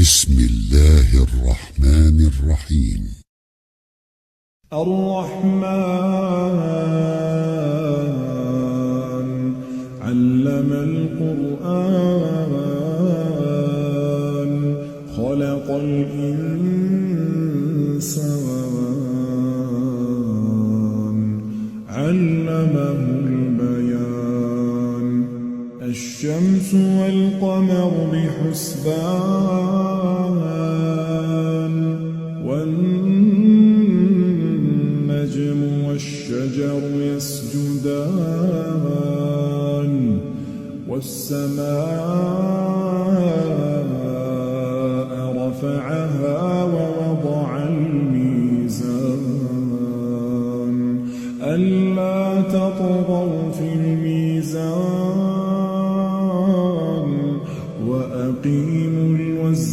بسم الله الرحمن الرحيم. الرحمن علم القرآن خلق الإنسان علمه البيان. الشمس والقمر بحسبان